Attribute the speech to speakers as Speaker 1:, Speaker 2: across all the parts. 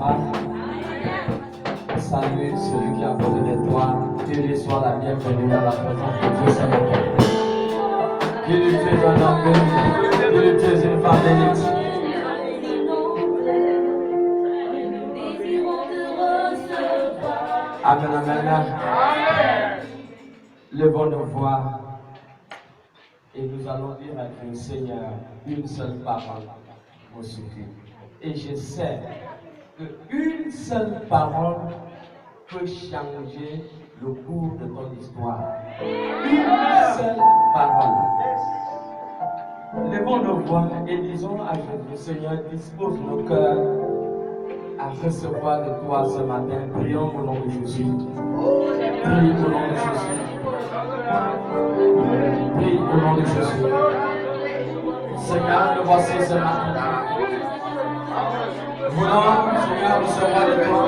Speaker 1: soir. Salut celui qui a posé des toits. Que lui soit la bienvenue dans la présence de Dieu ce matin. Que lui tu es un homme béni. Que lui tu es une femme bénie. Amen, amen, amen. Levons nos voix et nous allons dire à Dieu, Seigneur, une seule parole me suffit. Et je sais qu'une seule parole peut changer le cours de ton histoire. Une seule parole. Levons nos voix et disons à Jésus, Seigneur, dispose nos cœurs à recevoir de toi ce matin. Prions au nom de Jésus. Prie au nom de Jésus. Prie au nom de Jésus. Seigneur, nous voici ce matin. Nous voulons, Seigneur, recevoir de toi.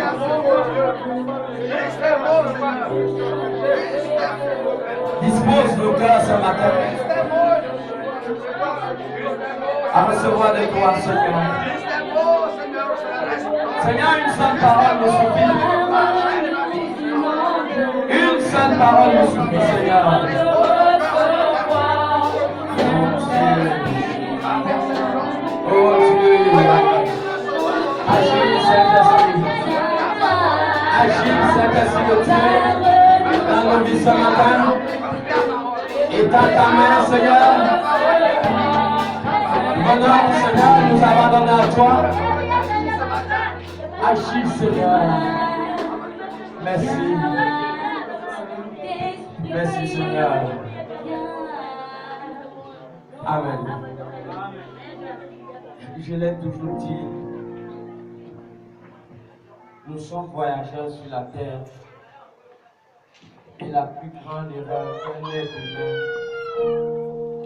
Speaker 1: Dispose nos cœurs ce matin à recevoir de toi, Seigneur. Seigneur, une seule parole me suffit. Une seule parole me suffit, Seigneur. Oh Dieu. Agis, Saint-Esprit. Agis, Saint-Esprit de Dieu, dans nos vies ce matin. Étends ta main, Seigneur. Maintenant, Seigneur, nous abandonnons à toi. Agis, Seigneur. Merci. Merci, Seigneur. Amen. Je l'ai toujours dit, nous sommes voyageurs sur la terre. Et la plus grande erreur qu'un être humain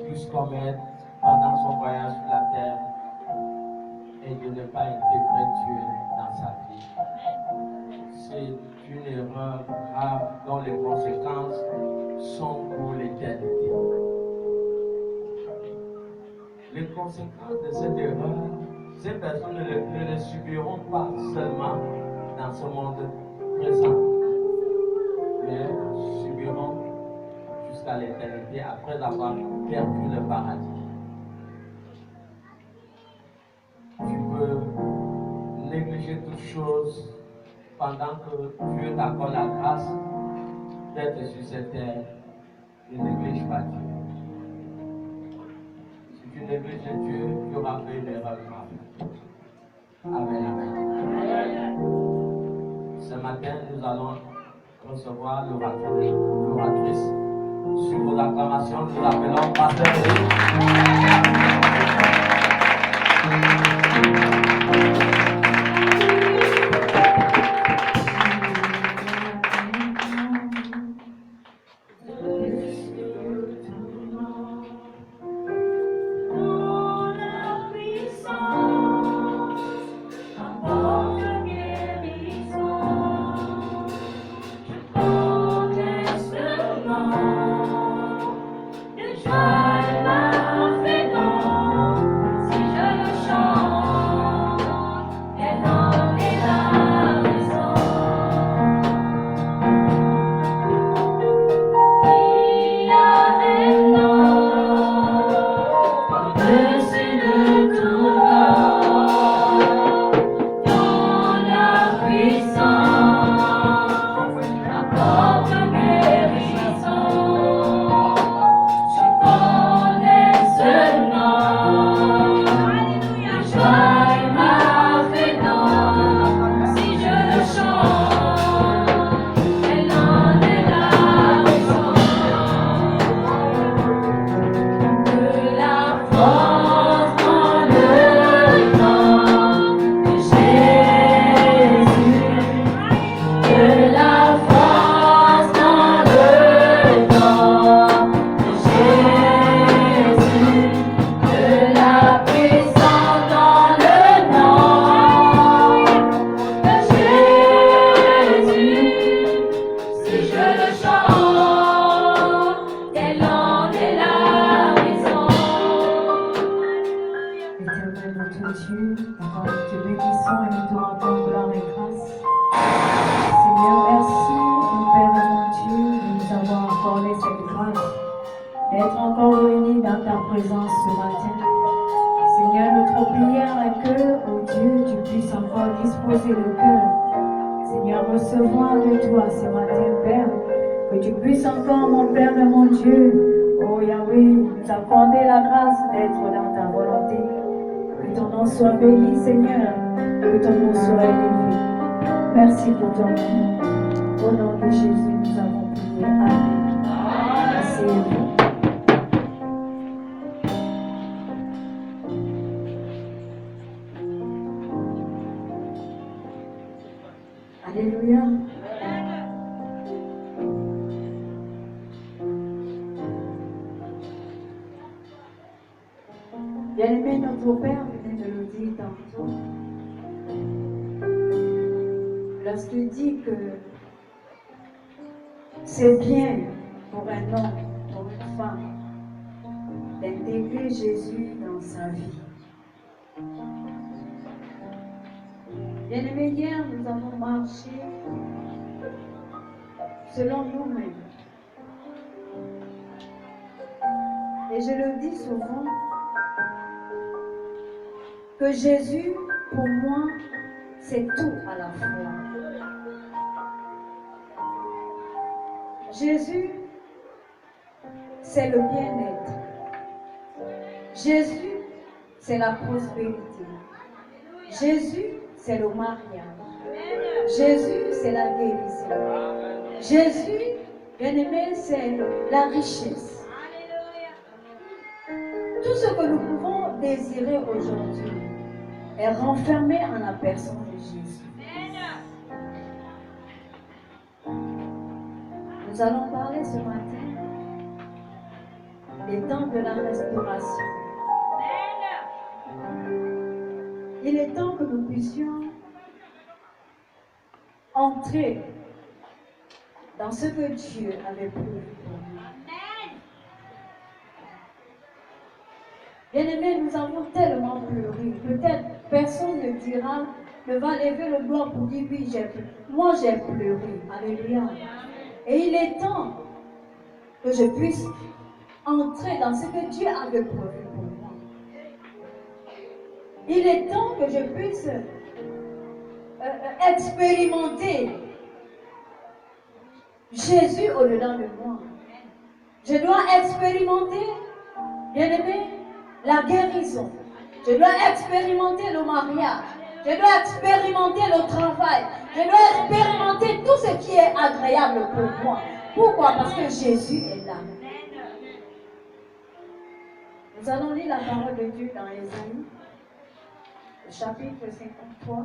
Speaker 1: puisse commettre pendant son voyage sur la terre est de ne pas intégrer Dieu dans sa vie. C'est une erreur grave dont les conséquences sont pour l'éternité. Les conséquences de cette erreur, ces personnes ne les subiront pas seulement dans ce monde présent, mais subiront jusqu'à l'éternité après avoir perdu le paradis. Tu peux négliger toutes choses pendant que Dieu t'accorde la grâce d'être sur cette terre. Ne néglige pas Dieu. Si tu négliges Dieu, tu auras fait une erreur grave. Amen, amen. Ce matin, nous allons recevoir l'oratrice. Sur vos acclamations, nous l'appelons Pasteur Eric.
Speaker 2: disposer le cœur. Seigneur, recevoir de toi ce matin, Père, que tu puisses encore, mon Père et mon Dieu, oh Yahweh, nous accorder la grâce d'être dans ta volonté. Que ton nom soit béni, Seigneur, que ton nom soit élevé. Merci pour ton nom. Au nom de Jésus, nous avons prié. Amen. Asseyez-vous. Alléluia. Bien-aimé, notre Père venait de le dire tantôt. Lorsqu'il dit que c'est bien pour un homme, pour une femme, d'intégrer Jésus dans sa vie. Bien-aimé, hier, nous avons marché selon nous-mêmes. Et je le dis souvent, que Jésus, pour moi, c'est tout à la fois. Jésus, c'est le bien-être. Jésus, c'est la prospérité. Jésus, c'est le mariage. Jésus, c'est la guérison. Jésus, bien-aimé, c'est la richesse. Tout ce que nous pouvons désirer aujourd'hui est renfermé en la personne de Jésus. Nous allons parler ce matin des temps de la restauration. Il est temps que nous puissions entrer dans ce que Dieu avait prévu pour nous. Bien-aimés, nous avons tellement pleuré. Peut-être personne ne dira, ne va lever le doigt pour dire oui, moi j'ai pleuré. Alléluia. Et il est temps que je puisse entrer dans ce que Dieu avait prévu pour moi. Il est temps que je puisse expérimenter Jésus au-dedans de moi. Je dois expérimenter, bien-aimé, la guérison. Je dois expérimenter le mariage. Je dois expérimenter le travail. Je dois expérimenter tout ce qui est agréable pour moi. Pourquoi? Parce que Jésus est là. Nous allons lire la parole de Dieu dans Ésaïe, le chapitre 53.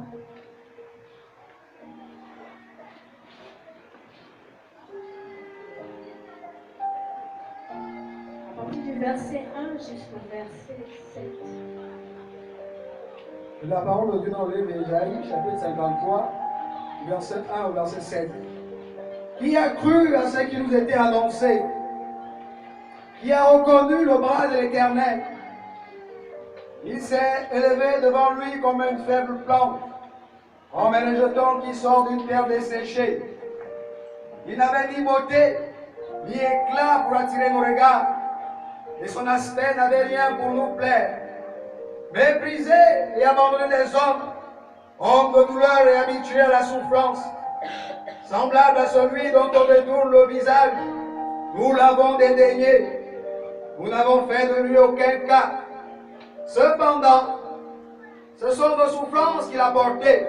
Speaker 2: À partir du verset 1 jusqu'au verset 7.
Speaker 3: La parole de Dieu dans le livre d'Ésaïe, chapitre 53, verset 1 au verset 7. Qui a cru à ce qui nous était annoncé? Qui a reconnu le bras de l'Éternel? Il s'est élevé devant lui comme une faible plante, comme un rejeton qui sort d'une terre desséchée. Il n'avait ni beauté, ni éclat pour attirer nos regards, et son aspect n'avait rien pour nous plaire. Méprisé et abandonné des hommes, homme de douleur et habitué à la souffrance, semblable à celui dont on détourne le visage, nous l'avons dédaigné. Nous n'avons fait de lui aucun cas. Cependant, ce sont nos souffrances qu'il a portées.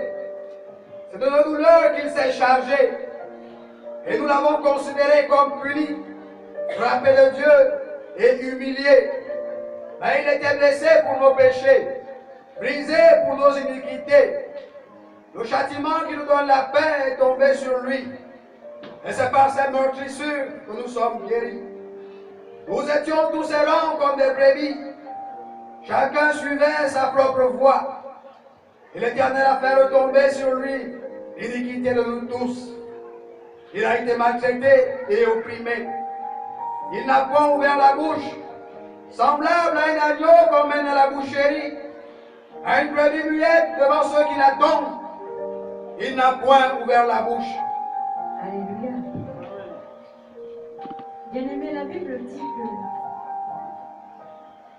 Speaker 3: C'est de nos douleurs qu'il s'est chargé. Et nous l'avons considéré comme puni, frappé de Dieu et humilié. Mais il était blessé pour nos péchés, brisé pour nos iniquités. Le châtiment qui nous donne la paix est tombé sur lui. Et c'est par ses meurtrissures que nous sommes guéris. Nous étions tous errants comme des brebis. Chacun suivait sa propre voie. Et l'Éternel a fait retomber sur lui l'iniquité de nous tous. Il a été maltraité et opprimé. Il n'a point ouvert la bouche. Semblable à un agneau qu'on mène à la boucherie, à une brebis muette devant ceux qui l'attendent. Il n'a point ouvert la bouche.
Speaker 2: Alléluia. Bien-aimé, la Bible dit que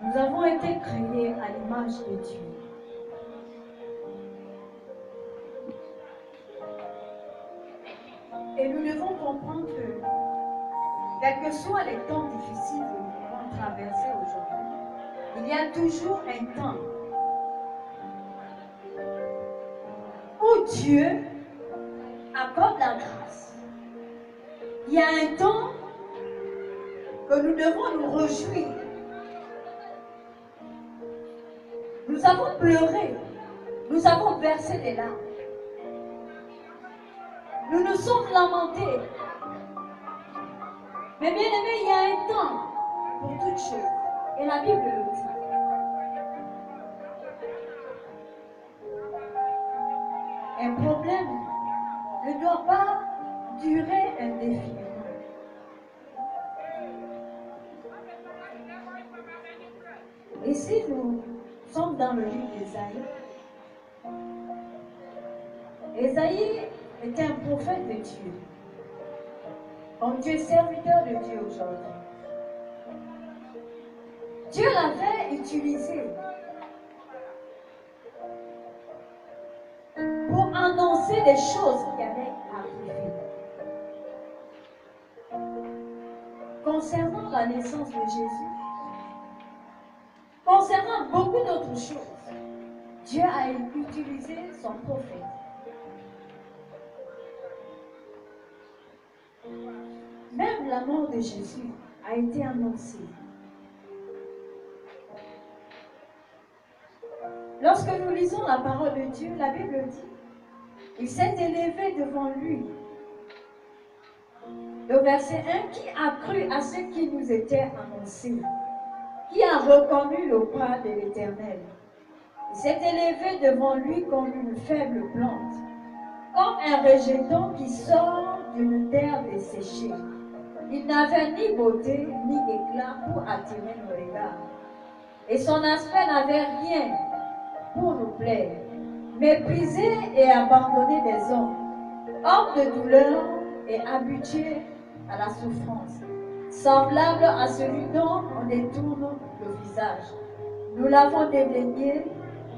Speaker 2: nous avons été créés à l'image de Dieu. devons comprendre que, quels que soient les temps difficiles que nous pouvons traverser aujourd'hui, il y a toujours un temps où Dieu accorde la grâce. Il y a un temps que nous devons nous réjouir. Nous avons pleuré, nous avons versé des larmes. Nous nous sommes lamentés. Mais bien aimé, il y a un temps pour toutes choses. Et la Bible le dit. Un problème ne doit pas durer indéfiniment. Et si nous sommes dans le livre d'Ésaïe, Ésaïe était un prophète de Dieu. Comme Dieu est serviteur de Dieu aujourd'hui. Dieu l'avait utilisé pour annoncer des choses qui allaient arriver. Concernant la naissance de Jésus, concernant beaucoup d'autres choses, Dieu a utilisé son prophète. Même la mort de Jésus a été annoncée. Lorsque nous lisons la parole de Dieu, la Bible dit, il s'est élevé devant lui. Le verset 1, qui a cru à ce qui nous était annoncé, qui a reconnu le pas de l'Éternel. Il s'est élevé devant lui comme une faible plante, comme un rejeton qui sort d'une terre desséchée. Il n'avait ni beauté ni éclat pour attirer nos regards. Et son aspect n'avait rien pour nous plaire. Méprisé et abandonné des hommes, homme de douleur et habitué à la souffrance, semblable à celui dont on détourne le visage. Nous l'avons dédaigné,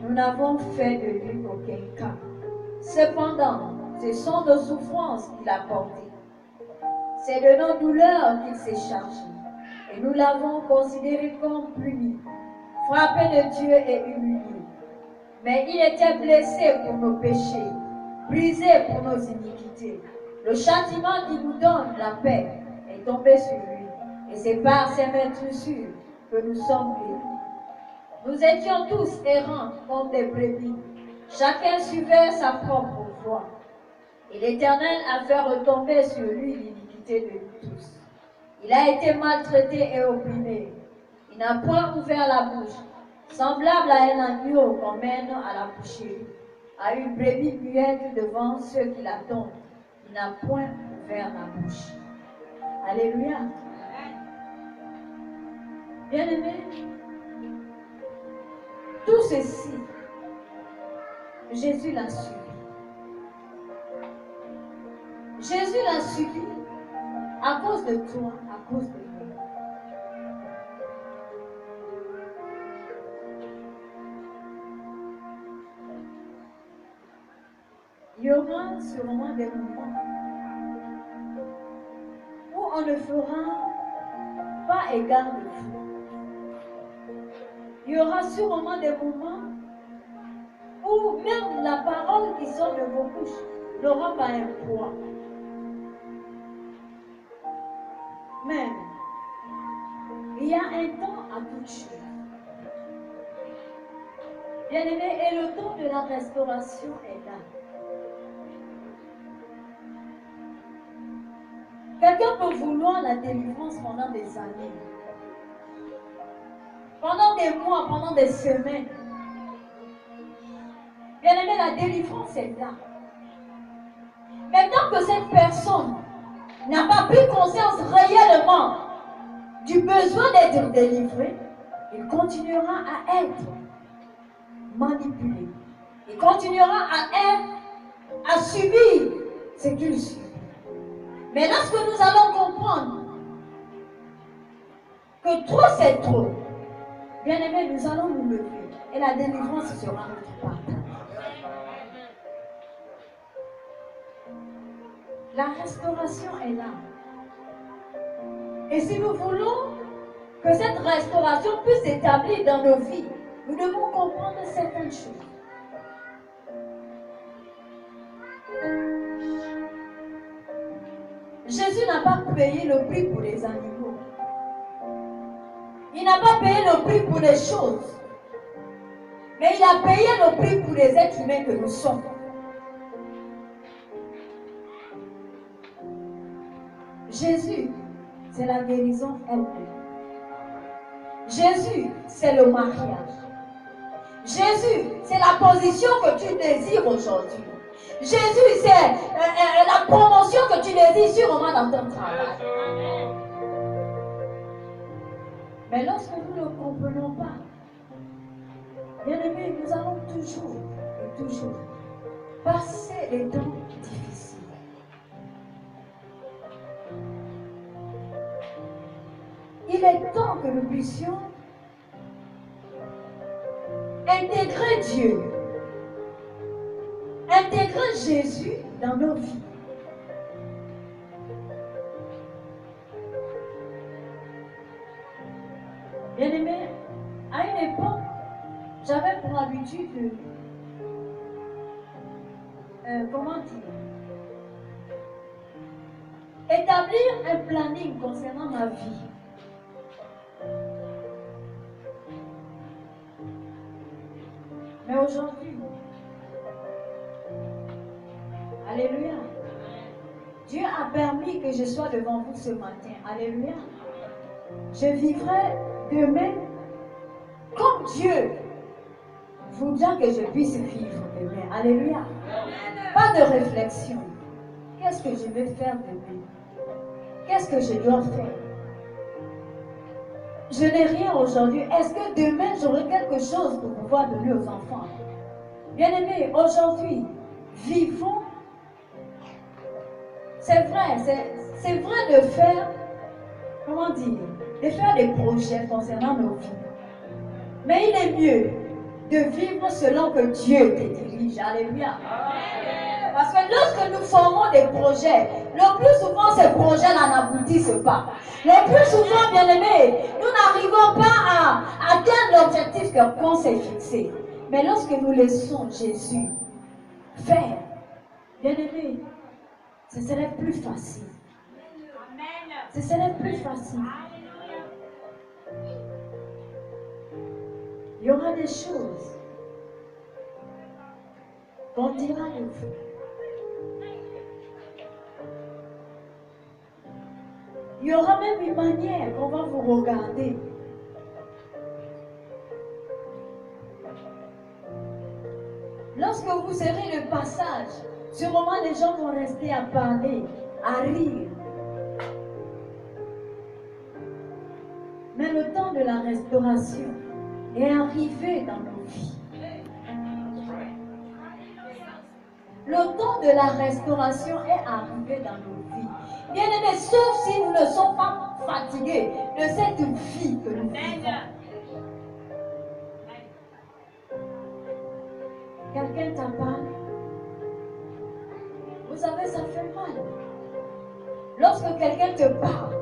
Speaker 2: nous n'avons fait de lui aucun cas. Cependant, ce sont nos souffrances qu'il a portées. C'est de nos douleurs qu'il s'est chargé, et nous l'avons considéré comme puni, frappé de Dieu et humilié. Mais il était blessé pour nos péchés, brisé pour nos iniquités. Le châtiment qui nous donne la paix est tombé sur lui, et c'est par ses meurtrissures que nous sommes guéris. Nous étions tous errants comme des brebis, chacun suivait sa propre voie, et l'Éternel a fait retomber sur lui l'iniquité de nous tous. Il a été maltraité et opprimé, il n'a point ouvert la bouche, semblable à un agneau qu'on mène à la boucherie, à une brebis muette devant ceux qui l'attendent. Il n'a point ouvert la bouche. Alléluia. Bien-aimés, tout ceci, Jésus l'a subi. Jésus l'a subi à cause de toi, à cause de moi. Il y aura sûrement des moments où on ne fera pas égal de vous. Il y aura sûrement des moments où même la parole qui sort de vos bouches n'aura pas un poids. Mais il y a un temps à toute chose. Bien-aimés, et le temps de la restauration est là. Quelqu'un peut vouloir la délivrance pendant des années, pendant des mois, pendant des semaines. Bien-aimé, la délivrance est là. Mais tant que cette personne n'a pas pris conscience réellement du besoin d'être délivré, il continuera à être manipulé. Il continuera à subir ce qu'il subit. Mais lorsque nous allons comprendre que trop c'est trop, bien aimé, nous allons nous lever et la délivrance sera notre partage. La restauration est là. Et si nous voulons que cette restauration puisse s'établir dans nos vies, nous devons comprendre certaines choses. Jésus n'a pas payé le prix pour les animaux. Il n'a pas payé le prix pour les choses. Mais il a payé le prix pour les êtres humains que nous sommes. Jésus, c'est la guérison elle-même. Jésus, c'est le mariage. Jésus, c'est la position que tu désires aujourd'hui. Jésus, c'est la promotion que tu désires sûrement dans ton travail. Mais lorsque nous ne comprenons pas, bien aimés, nous allons toujours et toujours passer les temps difficiles. Il est temps que nous puissions intégrer Dieu, intégrer Jésus dans nos vies. Bien-aimés, à une époque, j'avais pour habitude de, établir un planning concernant ma vie. Mais aujourd'hui, alléluia, Dieu a permis que je sois devant vous ce matin. Alléluia. Je vivrai demain comme Dieu voudra que je puisse vivre demain. Alléluia. Pas de réflexion. Qu'est-ce que je vais faire demain? Qu'est-ce que je dois faire? Je n'ai rien aujourd'hui. Est-ce que demain j'aurai quelque chose pour pouvoir donner aux enfants? Bien-aimés, aujourd'hui, vivons. C'est vrai de faire, comment dire, de faire des projets concernant nos vies. Mais il est mieux de vivre selon que Dieu te dirige. Alléluia. Parce que lorsque nous formons des projets, le plus souvent ces projets-là n'aboutissent pas. Le plus souvent, bien-aimés, nous n'arrivons pas à atteindre l'objectif qu'on s'est fixé. Mais lorsque nous laissons Jésus faire, bien-aimés, ce serait plus facile. Ce serait plus facile. Il y aura des choses qu'on dira de vous. Il y aura même une manière qu'on va vous regarder. Lorsque vous serez le passage, sûrement les gens vont rester à parler, à rire. Mais le temps de la restauration est arrivé dans nos vies. Le temps de la restauration est arrivé dans nos vies. Bien-aimés, sauf si nous ne sommes pas fatigués de cette vie que nous vivons. Quelqu'un t'a parlé. Vous savez, ça fait mal. Lorsque quelqu'un te parle,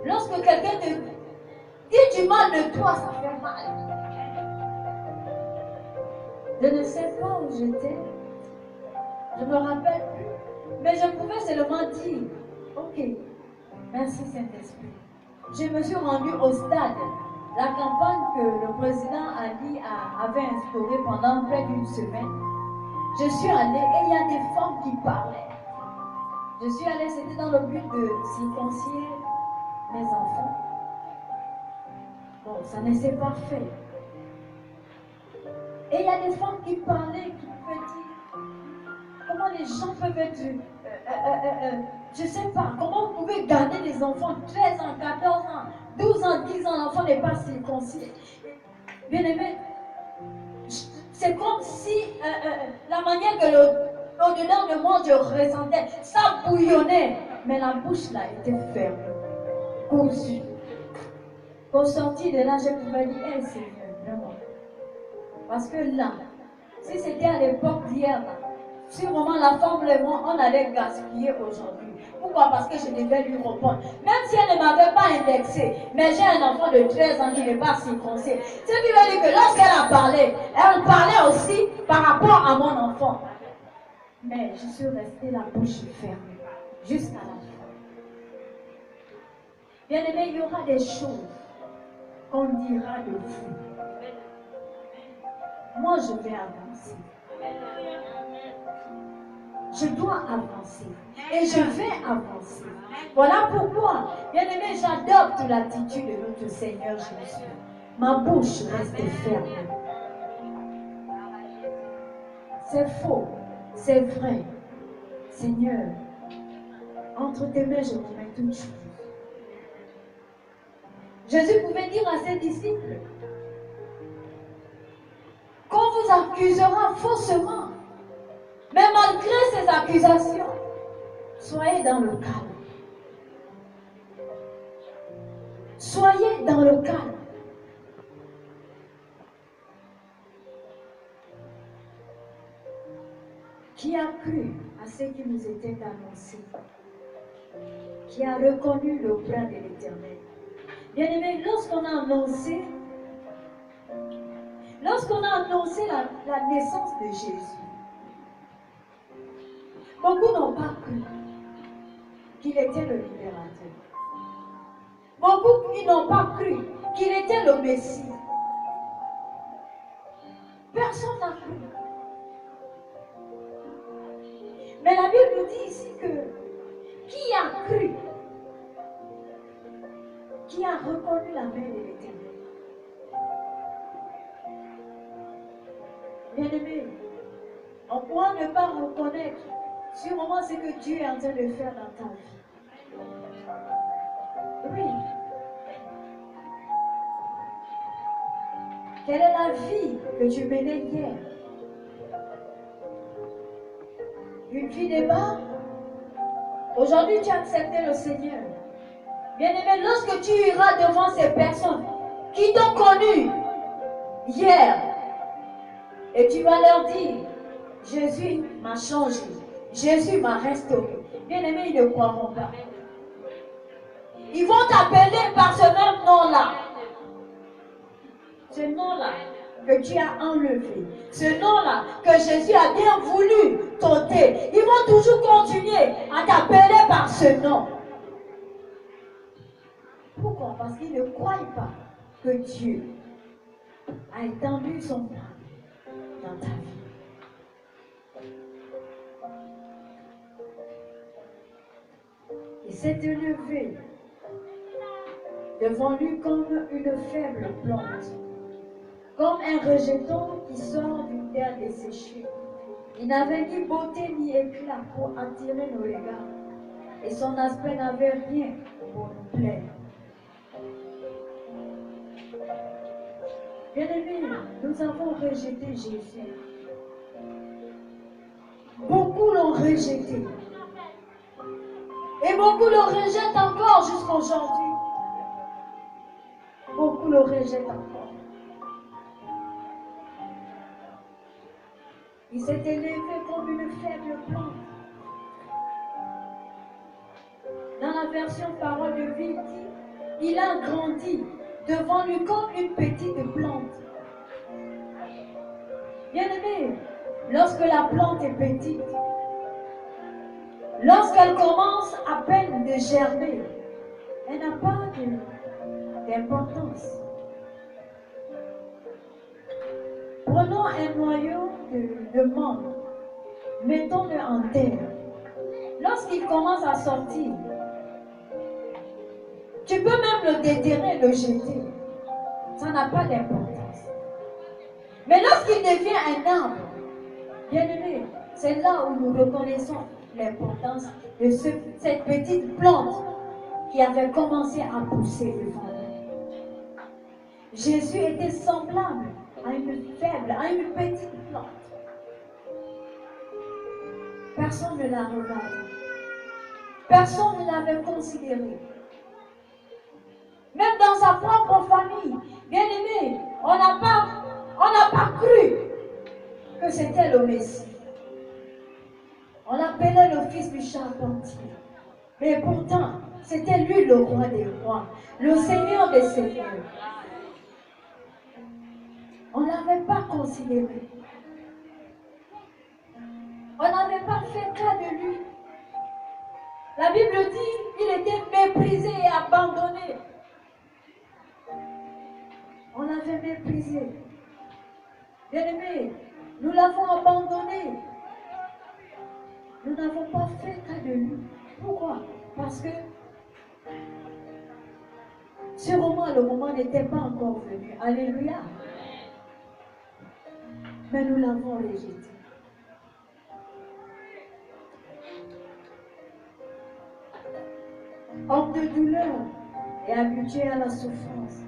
Speaker 2: lorsque quelqu'un te dit du mal de toi, ça fait mal. Je ne sais pas où j'étais. Je ne me rappelle plus. Mais je pouvais seulement dire, ok, merci Saint-Esprit. Je me suis rendue au stade. La campagne que le président Ali avait instaurée pendant près d'une semaine. Je suis allée et il y a des femmes qui parlaient. Je suis allée, c'était dans le but de circoncire mes enfants. Bon, ça ne s'est pas fait. Et il y a des femmes qui parlaient, qui pouvaient dire comment les gens peuvent être, je ne sais pas, comment vous pouvez garder des enfants 13 ans, 14 ans, 12 ans, 10 ans, l'enfant n'est pas circoncis. Bien aimé, c'est comme si la manière que au-dedans de moi je ressentais, ça bouillonnait, mais la bouche là était ferme, cousue. Au sortir de là, je pouvais dire, hey, Seigneur, vraiment. Parce que là, si c'était à l'époque d'hier, Sûrement, la femme et moi, on allait gaspiller aujourd'hui. Pourquoi? Parce que je devais lui répondre. Même si elle ne m'avait pas indexé, mais j'ai un enfant de 13 ans qui n'est pas circoncis. Ce qui veut dire que lorsqu'elle a parlé, elle parlait aussi par rapport à mon enfant. Mais je suis restée la bouche fermée jusqu'à la fin. Bien aimé, il y aura des choses qu'on dira de vous. Moi, je vais avancer. Je dois avancer. Et je vais avancer. Voilà pourquoi, bien aimé, j'adopte l'attitude de notre Seigneur Jésus. Ma bouche reste ferme. C'est faux. C'est vrai. Seigneur, entre tes mains, je remets toutes choses. Jésus pouvait dire à ses disciples, qu'on vous accusera faussement, mais malgré ces accusations, soyez dans le calme. Soyez dans le calme. Qui a cru à ce qui nous était annoncé? Qui a reconnu le plan de l'Éternel? Bien-aimé, lorsqu'on a annoncé la naissance de Jésus, beaucoup n'ont pas cru qu'il était le libérateur. Beaucoup qui n'ont pas cru qu'il était le Messie. Personne n'a cru. Mais la Bible nous dit ici que qui a cru, qui a reconnu la main de l'Éternel. Bien-aimé, on pourra ne pas reconnaître sûrement ce que Dieu est en train de faire dans ta vie. Oui. Quelle est la vie que tu menais hier? Une vie de bas? Aujourd'hui, tu as accepté le Seigneur. Bien-aimé, lorsque tu iras devant ces personnes qui t'ont connu hier, et tu vas leur dire, Jésus m'a changé, Jésus m'a restauré. Bien-aimé, ils ne croiront pas. Ils vont t'appeler par ce même nom-là. Ce nom-là que tu as enlevé. Ce nom-là que Jésus a bien voulu t'ôter. Ils vont toujours continuer à t'appeler par ce nom. Pourquoi? Parce qu'ils ne croient pas que Dieu a étendu son plan dans ta vie. Il s'est élevé devant lui comme une faible plante, comme un rejeton qui sort d'une terre desséchée. Il n'avait ni beauté ni éclat pour attirer nos regards, et son aspect n'avait rien pour nous plaire. Bien-aimés, nous avons rejeté Jésus. Beaucoup l'ont rejeté. Et beaucoup le rejettent encore jusqu'à aujourd'hui. Beaucoup le rejettent encore. Il s'est élevé comme une faible plante. Dans la version Parole de vie, il a grandi devant lui comme une petite plante. Bien-aimé, lorsque la plante est petite, lorsqu'elle commence à peine de germer, elle n'a pas d'importance. Prenons un noyau de mangue, mettons-le en terre. Lorsqu'il commence à sortir, tu peux même le déterrer, le jeter. Ça n'a pas d'importance. Mais lorsqu'il devient un arbre, bien-aimé, c'est là où nous reconnaissons l'importance de cette petite plante qui avait commencé à pousser devant nous. Jésus était semblable à une faible, à une petite plante. Personne ne l'a regardé. Personne ne l'avait considéré. Même dans sa propre famille, bien aimé, on n'a pas cru que c'était le Messie. On l'appelait le fils du charpentier. Mais pourtant, c'était lui le roi des rois, le Seigneur des seigneurs. On ne l'avait pas considéré. On n'avait pas fait cas de lui. La Bible dit qu'il était méprisé et abandonné. On l'avait méprisé. Bien-aimés, nous l'avons abandonné. Nous n'avons pas fait cas de lui. Pourquoi? Parce que sûrement le moment n'était pas encore venu. Alléluia. Mais nous l'avons rejeté. Homme de douleur et habitué à la souffrance,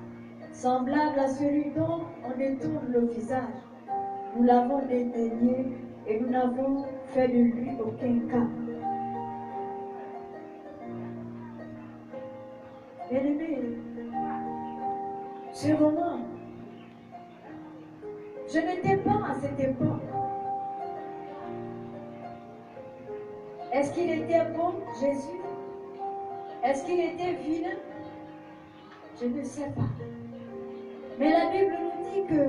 Speaker 2: semblable à celui dont on détourne le visage, nous l'avons dédaigné et nous n'avons fait de lui aucun cas. Bien-aimés, sûrement, je n'étais pas à cette époque. Est-ce qu'il était bon, Jésus? Est-ce qu'il était vilain? Je ne sais pas. Mais la Bible nous dit que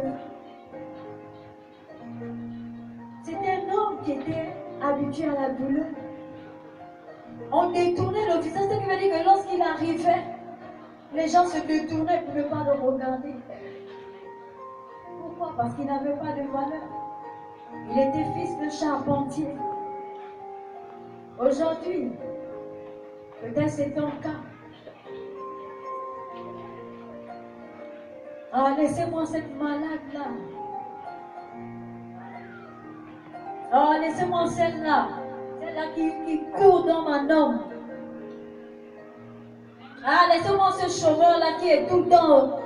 Speaker 2: c'était un homme qui était habitué à la douleur. On détournait le visage, ce qui veut dire que lorsqu'il arrivait, les gens se détournaient pour ne pas le regarder. Pourquoi? Parce qu'il n'avait pas de valeur. Il était fils de charpentier. Aujourd'hui, peut-être c'est ton cas. Ah, laissez-moi cette malade-là. Ah, laissez-moi celle-là. Celle-là qui court dans ma homme. Ah, laissez-moi ce chômeur-là qui est tout le temps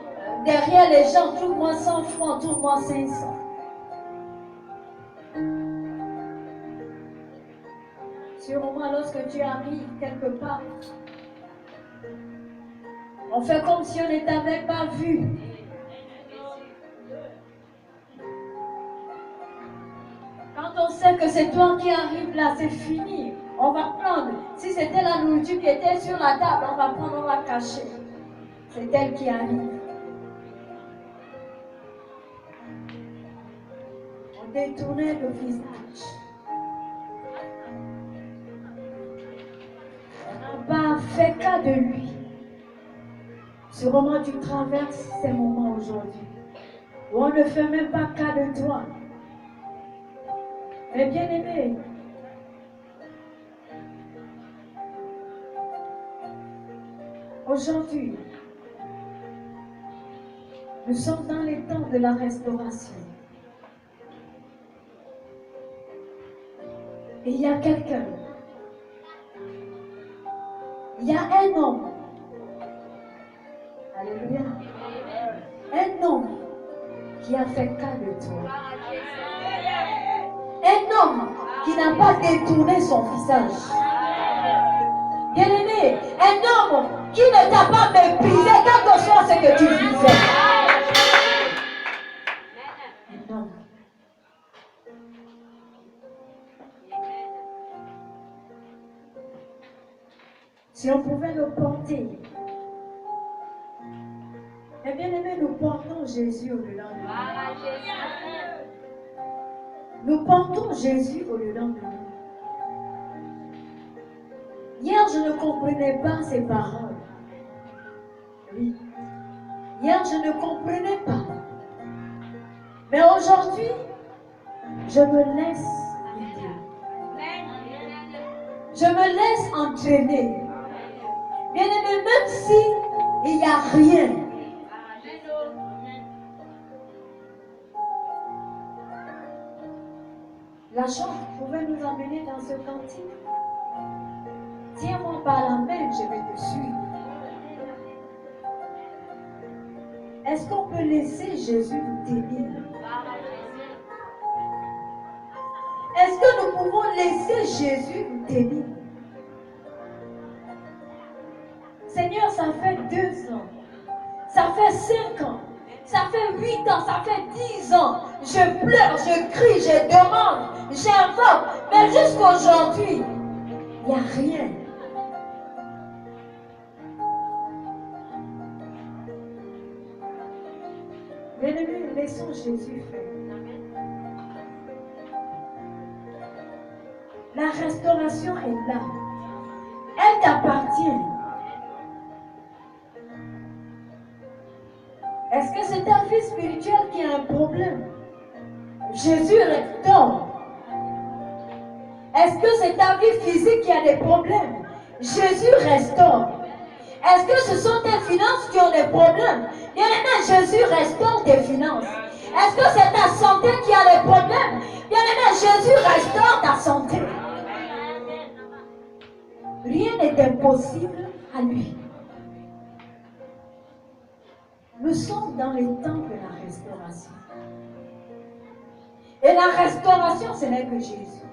Speaker 2: derrière les gens. Trouve-moi 100 francs, trouve-moi 500. Sûrement, lorsque tu arrives quelque part, on fait comme si on ne t'avait pas vu. Quand on sait que c'est toi qui arrives là, c'est fini. On va prendre. Si c'était la nourriture qui était sur la table, on va prendre, on va cacher. C'est elle qui arrive. On détournait le visage. On n'a pas fait cas de lui. Sûrement tu traverses ces moments aujourd'hui où on ne fait même pas cas de toi. Mais bien aimé, aujourd'hui, nous sommes dans les temps de la restauration. Et il y a quelqu'un, il y a un homme, alléluia, un homme qui a fait cas de toi. Un homme qui n'a pas détourné son visage. Bien-aimé, un homme qui ne t'a pas méprisé, quel que soit ce que tu faisais. Un homme. Si on pouvait le porter, et bien aimé, nous portons Jésus au-dedans de nous. Nous portons Jésus au-dedans de nous. Hier, je ne comprenais pas ces paroles. Oui. Hier, je ne comprenais pas. Mais aujourd'hui, je me laisse guider. Je me laisse entraîner. Bien aimé, même si il n'y a rien. La chance pouvait nous emmener dans ce cantique. Tiens-moi par la main, je vais te suivre. Est-ce qu'on peut laisser Jésus nous tenir? Est-ce que nous pouvons laisser Jésus nous tenir? Seigneur, ça fait 2 ans. Ça fait 5 ans. Ça fait 8 ans, ça fait 10 ans. Je pleure, je crie, je demande, j'invoque. Mais jusqu'aujourd'hui, il n'y a rien. Bien-aimés, laissons Jésus faire. La restauration est là. Elle t'appartient. Est-ce que c'est ta vie spirituelle qui a un problème? Jésus restaure. Est-ce que c'est ta vie physique qui a des problèmes? Jésus restaure. Est-ce que ce sont tes finances qui ont des problèmes? Bien-aimé, Jésus restaure tes finances. Est-ce que c'est ta santé qui a des problèmes? Bien-aimé, Jésus restaure ta santé. Rien n'est impossible à lui. Nous sommes dans les temps de la restauration. Et la restauration, ce n'est que Jésus.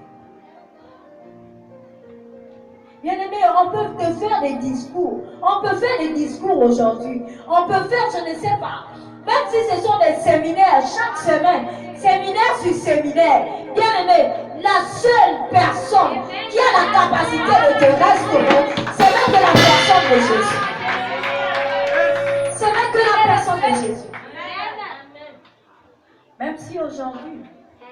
Speaker 2: Bien-aimé, on peut te faire des discours. On peut faire des discours aujourd'hui. On peut faire, je ne sais pas. Même si ce sont des séminaires chaque semaine, séminaire sur séminaire. Bien-aimé, la seule personne qui a la capacité de te restaurer, c'est même que la personne de Jésus. C'est même que la personne de Jésus. Même si aujourd'hui,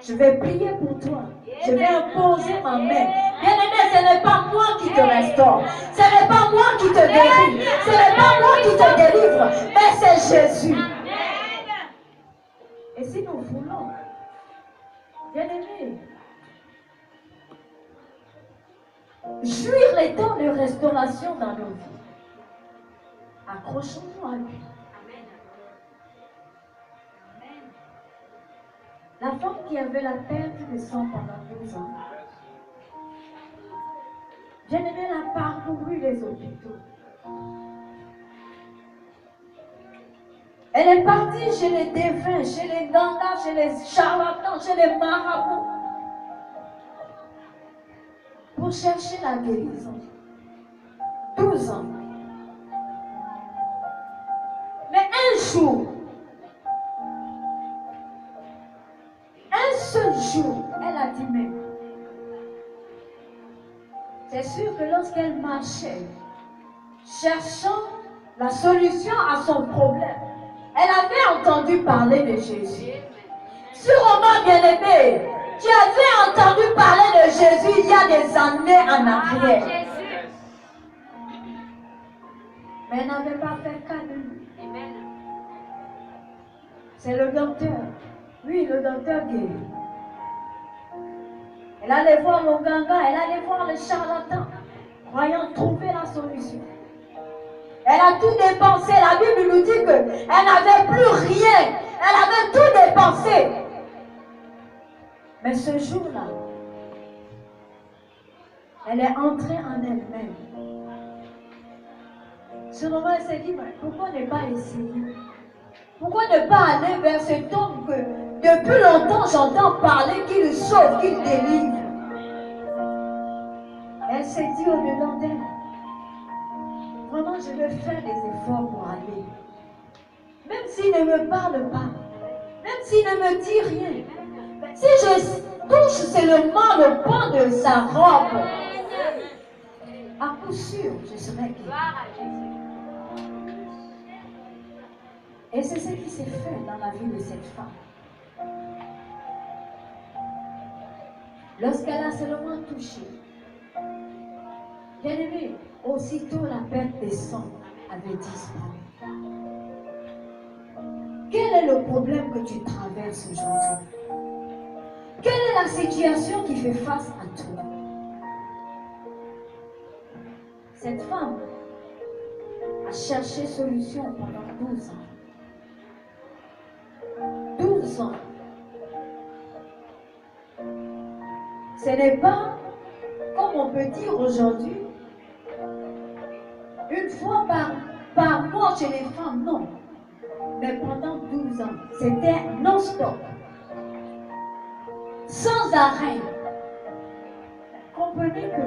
Speaker 2: je vais prier pour toi. Je vais imposer ma main. Bien-aimé, ce n'est pas moi qui te restaure. Ce n'est pas moi qui te guéris. Ce n'est pas moi qui te délivre. Mais c'est Jésus. Et si nous voulons, bien-aimé, jouir les temps de restauration dans nos vies, accrochons-nous à lui. La femme qui avait la perte de sang pendant 12 ans, bien-aimée, elle a parcouru les hôpitaux. Elle est partie chez les défunts, chez les gangas, chez les charlatans, chez les marabouts, pour chercher la guérison. 12 ans. Mais un jour, un seul jour, elle a dit, mais c'est sûr que lorsqu'elle marchait, cherchant la solution à son problème, elle avait entendu parler de Jésus. Sûrement, bien-aimé, tu avais entendu parler de Jésus il y a des années en arrière. Mais elle n'avait pas fait cas de lui. C'est le docteur. Oui, le docteur guérit. Elle allait voir le ganga, elle allait voir le charlatan, croyant trouver la solution. Elle a tout dépensé. La Bible nous dit qu'elle n'avait plus rien. Elle avait tout dépensé. Mais ce jour-là, elle est entrée en elle-même. Ce moment, elle s'est dit, pourquoi ne pas essayer? Pourquoi ne pas aller vers cet homme que depuis longtemps j'entends parler, qu'il sauve, qu'il délivre? Elle s'est dit au-dedans d'elle, vraiment je vais faire des efforts pour aller. Même s'il ne me parle pas, même s'il ne me dit rien, si je touche seulement le pan de sa robe, à coup sûr je serai guérie. Et c'est ce qui s'est fait dans la vie de cette femme. Lorsqu'elle a seulement touché, bien aimé, aussitôt la perte des sangs avait disparu. Quel est le problème que tu traverses aujourd'hui? Quelle est la situation qui fait face à toi? Cette femme a cherché solution pendant 12 ans. 12 ans. Ce n'est pas, comme on peut dire aujourd'hui, une fois par mois chez les femmes, non. Mais pendant 12 ans, c'était non-stop. Sans arrêt. Comprenez que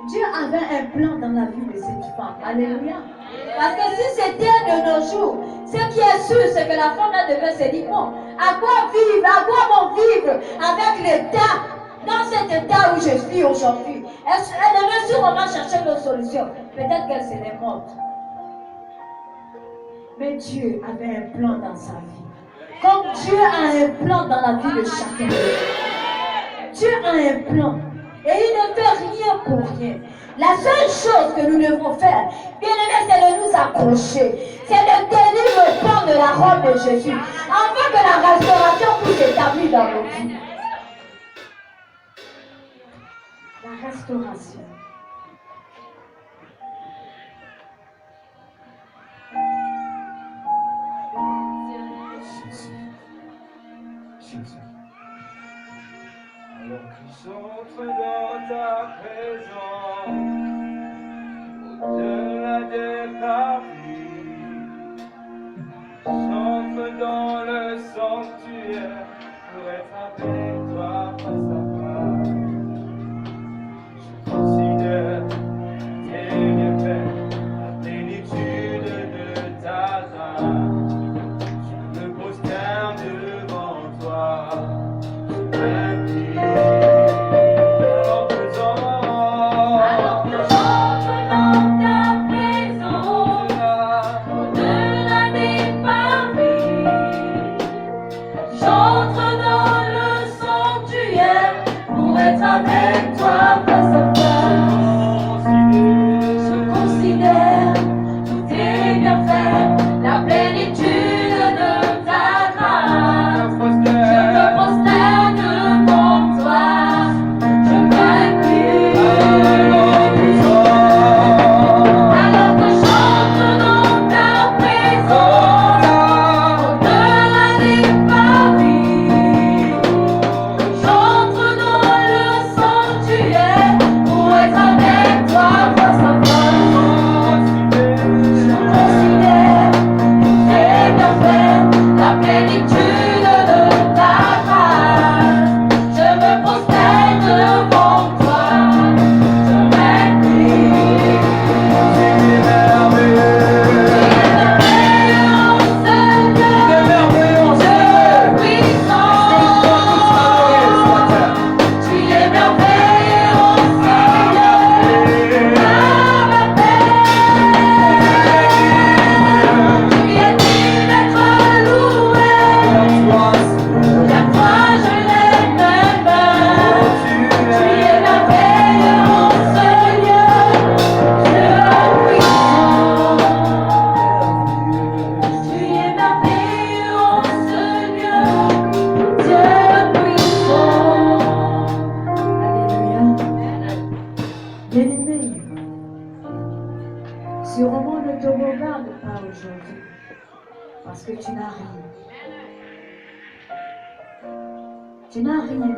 Speaker 2: Dieu avait un plan dans la vie de cette femme. Alléluia. Parce que si c'était de nos jours, ce qui est sûr, c'est que la femme là devait se dire, bon, à quoi vivre, à quoi bon vivre avec l'état, dans cet état où je suis aujourd'hui. Elle devait sûrement chercher une solution. Peut-être qu'elle serait morte. Mais Dieu avait un plan dans sa vie. Comme Dieu a un plan dans la vie de chacun. Dieu a un plan. Et il ne fait rien pour rien. La seule chose que nous devons faire, bien aimé, c'est de nous accrocher. C'est de tenir le pan de la robe de Jésus. Afin que la restauration puisse s'établir dans nos vies. La restauration.
Speaker 1: Jésus.
Speaker 4: Alors que j'entre dans ta présence, au-delà des paris, j'entre dans le sanctuaire pour être avec toi face à face. Je considère tes bienfaits, la plénitude de ta grâce. Je me prosterne devant toi. Alors que j'entre dans ta présence, au-delà des paris, j'entre dans le sanctuaire pour être avec toi face à face. Je considère tous tes bienfaits, la plénitude de ta grâce. Je me prosterne devant toi, je m'incline. Alors que j'entre dans ta présence, au-delà des paris, j'entre dans le sanctuaire pour être avec toi face à face. Je considère tes bienfaits, la plénitude de ta grâce. Je me prosterne devant toi, je m'incline. Tu es merveilleux, Seigneur, Dieu puissant. Tu es merveilleux, Seigneur, ma paix. Tu es digne d'être loué. La foi, je l'aime même. Tu es merveilleux, Seigneur, Dieu puissant. Tu es merveilleux, Seigneur, Dieu puissant.
Speaker 2: Alléluia. Bien-aimé, sûrement ne te regarde pas aujourd'hui parce que tu n'as rien. Tu n'as rien.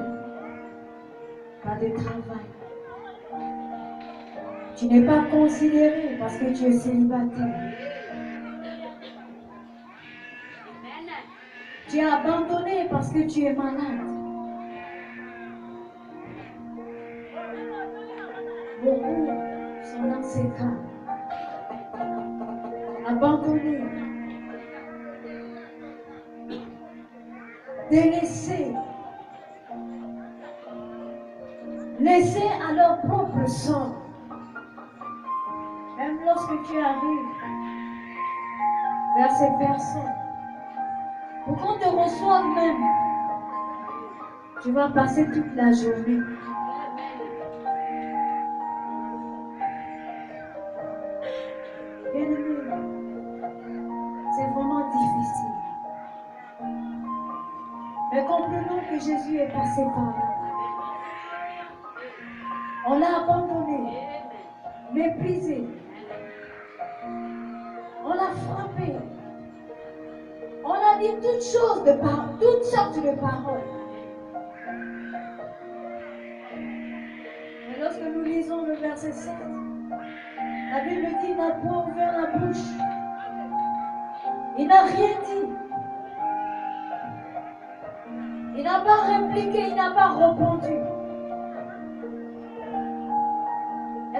Speaker 2: Pas de travail. Tu n'es pas considéré parce que tu es célibataire. Tu es abandonné parce que tu es malade. Beaucoup sont dans ces cas. Abandonnés. Délaissés. Laissés à leur propre sort. Même lorsque tu arrives vers ces personnes, pour qu'on te reçoive même, tu vas passer toute la journée. Bien-aimé, c'est vraiment difficile. Mais comprenons que Jésus est passé par là. On l'a abandonné, méprisé. On l'a frappé. On a dit toutes sortes de paroles. Mais lorsque nous lisons le verset 7, la Bible dit, il n'a point ouvert la bouche. Il n'a rien dit. Il n'a pas répliqué, il n'a pas répondu.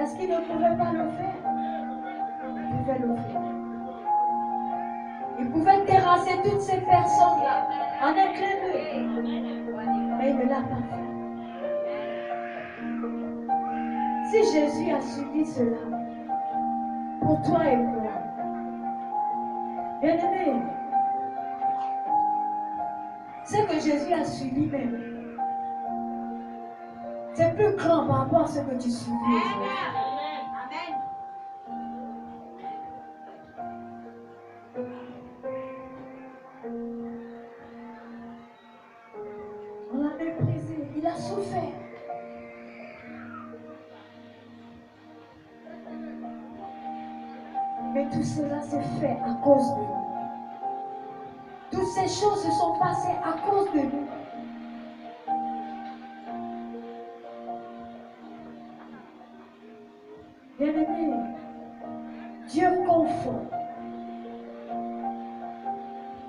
Speaker 2: Est-ce qu'il ne pouvait pas le faire? Il pouvait le faire. Il pouvait terrasser toutes ces personnes-là en un clin d'œil. Mais il ne l'a pas fait. Si Jésus a subi cela, pour toi et moi, bien-aimé, ce que Jésus a subi même, c'est plus grand par rapport à ce que tu subis aujourd'hui. On l'a méprisé, il a souffert. Mais tout cela s'est fait à cause de nous. Toutes ces choses se sont passées à cause de nous. Bien-aimé, Dieu confond.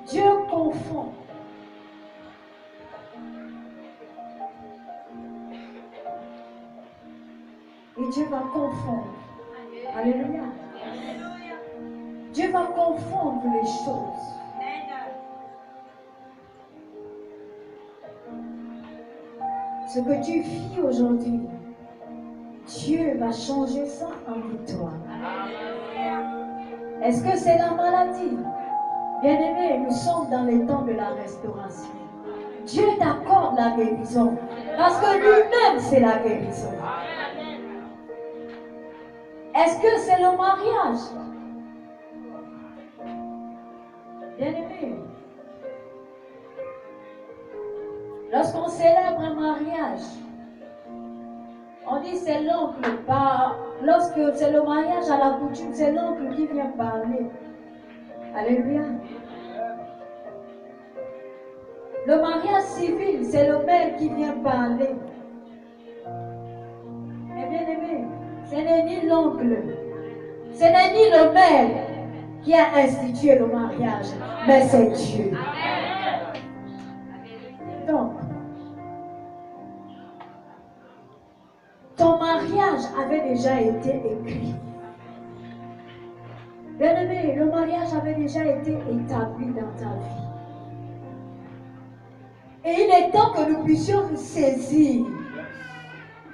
Speaker 2: Dieu confond. Et Dieu va confondre. Alléluia. Dieu va confondre les choses. Ce que tu vis aujourd'hui, Dieu va changer ça en victoire. Est-ce que c'est la maladie? Bien-aimé, nous sommes dans les temps de la restauration. Dieu t'accorde la guérison. Parce que lui-même, c'est la guérison. Est-ce que c'est le mariage? Bien-aimé, lorsqu'on célèbre un mariage, on dit c'est l'oncle, lorsque c'est le mariage à la coutume, c'est l'oncle qui vient parler. Alléluia. Le mariage civil, c'est le père qui vient parler. Mais bien aimé, ce n'est ni l'oncle, ce n'est ni le père qui a institué le mariage, mais c'est Dieu. Donc, ton mariage avait déjà été écrit. Bien-aimé, le mariage avait déjà été établi dans ta vie. Et il est temps que nous puissions nous saisir.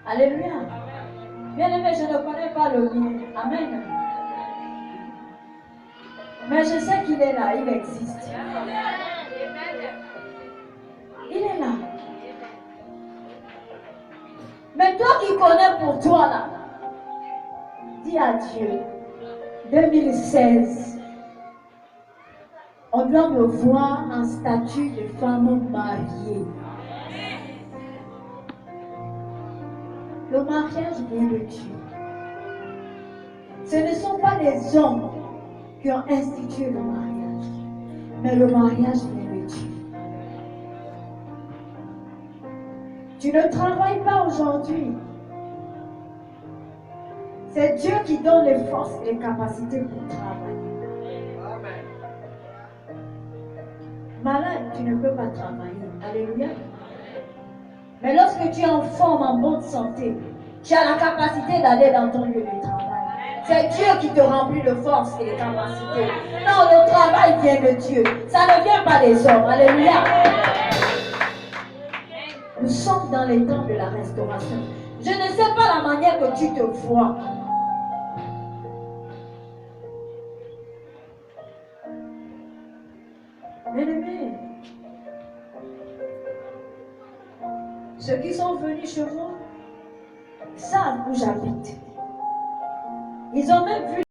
Speaker 2: Alléluia. Bien-aimé, je ne connais pas le mien. Amen. Mais je sais qu'il est là, il existe. Il est là. Mais toi qui connais pour toi là, dis à Dieu, 2016, on doit me voir en statut de femme mariée. Le mariage vient de Dieu. Ce ne sont pas les hommes qui ont institué le mariage, mais le mariage vient de Dieu. Tu ne travailles pas aujourd'hui. C'est Dieu qui donne les forces et les capacités pour travailler. Malade, tu ne peux pas travailler. Alléluia. Mais lorsque tu es en forme, en bonne santé, tu as la capacité d'aller dans ton lieu de travail. C'est Dieu qui te remplit de force et de capacités. Non, le travail vient de Dieu. Ça ne vient pas des hommes. Alléluia. Nous sommes dans les temps de la restauration. Je ne sais pas la manière que tu te vois. Bien-aimés, ceux qui sont venus chez moi savent où j'habite. Ils ont même vu